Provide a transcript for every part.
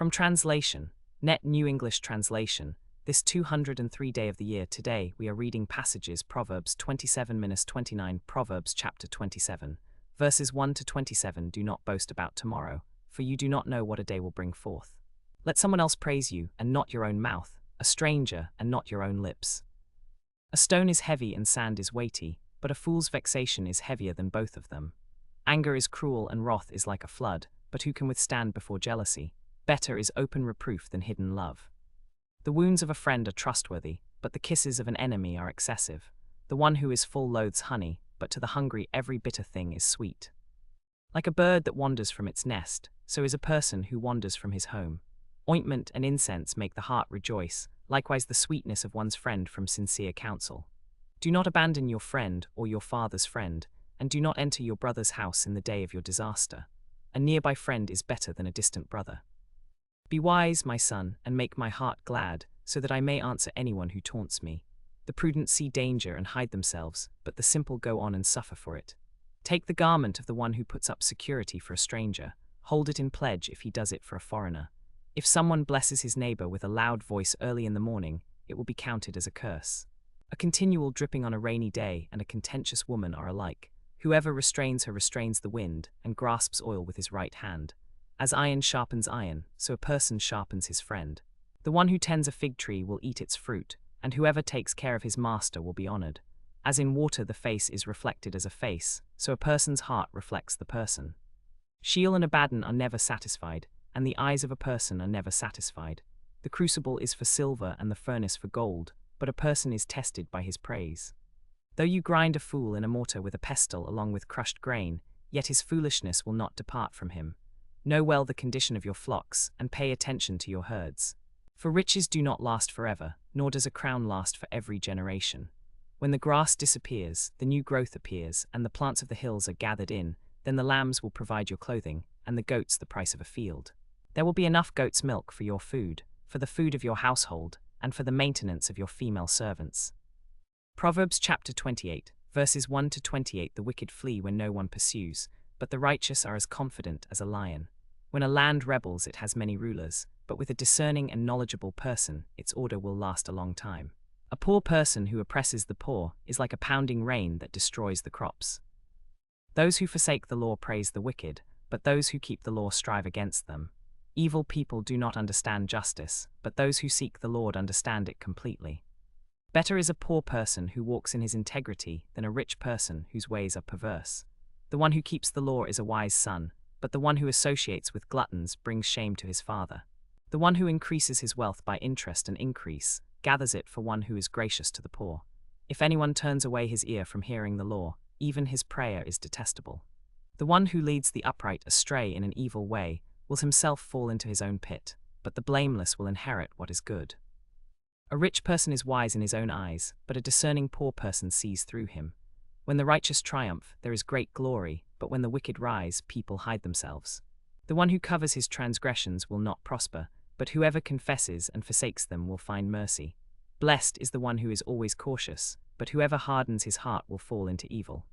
From translation, Net New English Translation, this 203 day of the year today we are reading passages Proverbs 27-29 Proverbs chapter 27, verses 1 to 27 Do not boast about tomorrow, for you do not know what a day will bring forth. Let someone else praise you, and not your own mouth, a stranger, and not your own lips. A stone is heavy and sand is weighty, but a fool's vexation is heavier than both of them. Anger is cruel and wrath is like a flood, but who can withstand before jealousy? Better is open reproof than hidden love. The wounds of a friend are trustworthy, but the kisses of an enemy are excessive. The one who is full loathes honey, but to the hungry every bitter thing is sweet. Like a bird that wanders from its nest, so is a person who wanders from his home. Ointment and incense make the heart rejoice, likewise the sweetness of one's friend from sincere counsel. Do not abandon your friend or your father's friend, and do not enter your brother's house in the day of your disaster. A nearby friend is better than a distant brother. Be wise, my son, and make my heart glad, so that I may answer anyone who taunts me. The prudent see danger and hide themselves, but the simple go on and suffer for it. Take the garment of the one who puts up security for a stranger, hold it in pledge if he does it for a foreigner. If someone blesses his neighbor with a loud voice early in the morning, it will be counted as a curse. A continual dripping on a rainy day and a contentious woman are alike. Whoever restrains her restrains the wind, and grasps oil with his right hand. As iron sharpens iron, so a person sharpens his friend. The one who tends a fig tree will eat its fruit, and whoever takes care of his master will be honored. As in water the face is reflected as a face, so a person's heart reflects the person. Sheol and Abaddon are never satisfied, and the eyes of a person are never satisfied. The crucible is for silver and the furnace for gold, but a person is tested by his praise. Though you grind a fool in a mortar with a pestle along with crushed grain, yet his foolishness will not depart from him. Know well the condition of your flocks, and pay attention to your herds. For riches do not last forever, nor does a crown last for every generation. When the grass disappears, the new growth appears, and the plants of the hills are gathered in, then the lambs will provide your clothing, and the goats the price of a field. There will be enough goat's milk for your food, for the food of your household, and for the maintenance of your female servants. Proverbs chapter 28, verses 1 to 28 The wicked flee when no one pursues, but the righteous are as confident as a lion. When a land rebels it has many rulers, but with a discerning and knowledgeable person its order will last a long time. A poor person who oppresses the poor is like a pounding rain that destroys the crops. Those who forsake the law praise the wicked, but those who keep the law strive against them. Evil people do not understand justice, but those who seek the Lord understand it completely. Better is a poor person who walks in his integrity than a rich person whose ways are perverse. The one who keeps the law is a wise son, but the one who associates with gluttons brings shame to his father. The one who increases his wealth by interest and increase gathers it for one who is gracious to the poor. If anyone turns away his ear from hearing the law, even his prayer is detestable. The one who leads the upright astray in an evil way will himself fall into his own pit, but the blameless will inherit what is good. A rich person is wise in his own eyes, but a discerning poor person sees through him. When the righteous triumph, there is great glory, but when the wicked rise, people hide themselves. The one who covers his transgressions will not prosper, but whoever confesses and forsakes them will find mercy. Blessed is the one who is always cautious, but whoever hardens his heart will fall into evil.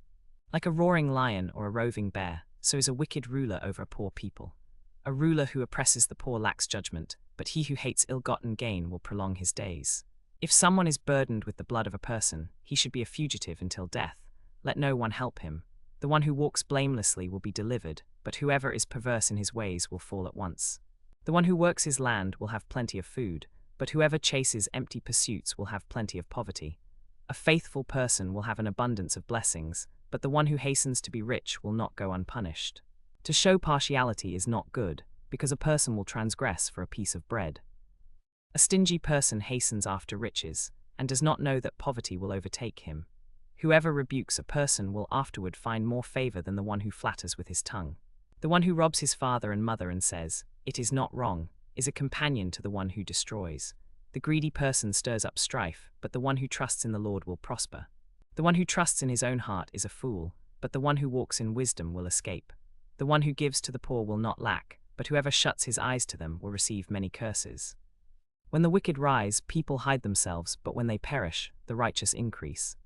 Like a roaring lion or a roving bear, so is a wicked ruler over a poor people. A ruler who oppresses the poor lacks judgment, but he who hates ill-gotten gain will prolong his days. If someone is burdened with the blood of a person, he should be a fugitive until death. Let no one help him. The one who walks blamelessly will be delivered, but whoever is perverse in his ways will fall at once. The one who works his land will have plenty of food, but whoever chases empty pursuits will have plenty of poverty. A faithful person will have an abundance of blessings, but the one who hastens to be rich will not go unpunished. To show partiality is not good, because a person will transgress for a piece of bread. A stingy person hastens after riches, and does not know that poverty will overtake him. Whoever rebukes a person will afterward find more favor than the one who flatters with his tongue. The one who robs his father and mother and says, "It is not wrong," is a companion to the one who destroys. The greedy person stirs up strife, but the one who trusts in the Lord will prosper. The one who trusts in his own heart is a fool, but the one who walks in wisdom will escape. The one who gives to the poor will not lack, but whoever shuts his eyes to them will receive many curses. When the wicked rise, people hide themselves, but when they perish, the righteous increase.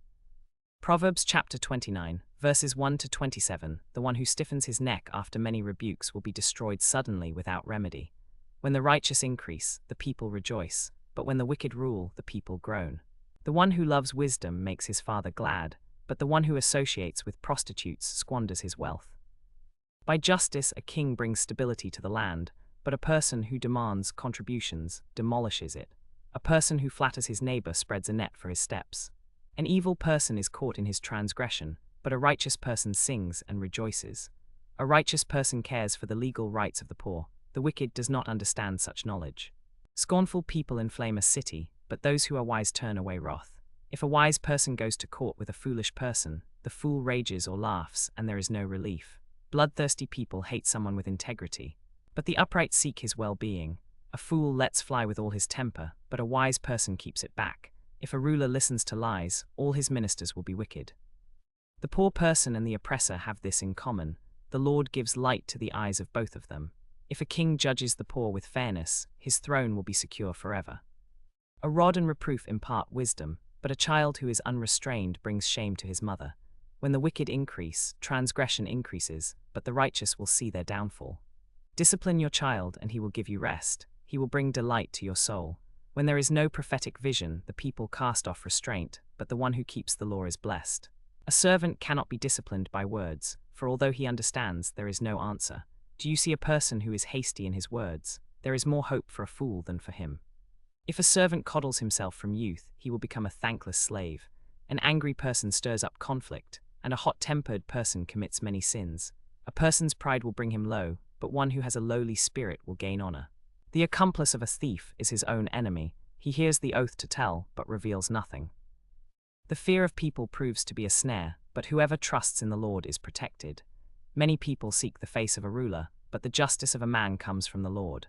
Proverbs chapter 29, verses 1 to 27 The one who stiffens his neck after many rebukes will be destroyed suddenly without remedy. When the righteous increase, the people rejoice, but when the wicked rule, the people groan. The one who loves wisdom makes his father glad, but the one who associates with prostitutes squanders his wealth. By justice, a king brings stability to the land, but a person who demands contributions demolishes it. A person who flatters his neighbor spreads a net for his steps. An evil person is caught in his transgression, but a righteous person sings and rejoices. A righteous person cares for the legal rights of the poor. The wicked does not understand such knowledge. Scornful people inflame a city, but those who are wise turn away wrath. If a wise person goes to court with a foolish person, the fool rages or laughs, and there is no relief. Bloodthirsty people hate someone with integrity, but the upright seek his well-being. A fool lets fly with all his temper, but a wise person keeps it back. If a ruler listens to lies, all his ministers will be wicked. The poor person and the oppressor have this in common: the Lord gives light to the eyes of both of them. If a king judges the poor with fairness, his throne will be secure forever. A rod and reproof impart wisdom, but a child who is unrestrained brings shame to his mother. When the wicked increase, transgression increases, but the righteous will see their downfall. Discipline your child, and he will give you rest. He will bring delight to your soul. When there is no prophetic vision, the people cast off restraint, but the one who keeps the law is blessed. A servant cannot be disciplined by words, for although he understands, there is no answer. Do you see a person who is hasty in his words? There is more hope for a fool than for him. If a servant coddles himself from youth, he will become a thankless slave. An angry person stirs up conflict, and a hot-tempered person commits many sins. A person's pride will bring him low, but one who has a lowly spirit will gain honor. The accomplice of a thief is his own enemy. He hears the oath to tell, but reveals nothing. The fear of people proves to be a snare, but whoever trusts in the Lord is protected. Many people seek the face of a ruler, but the justice of a man comes from the Lord.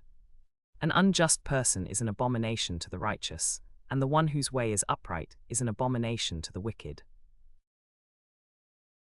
An unjust person is an abomination to the righteous, and the one whose way is upright is an abomination to the wicked.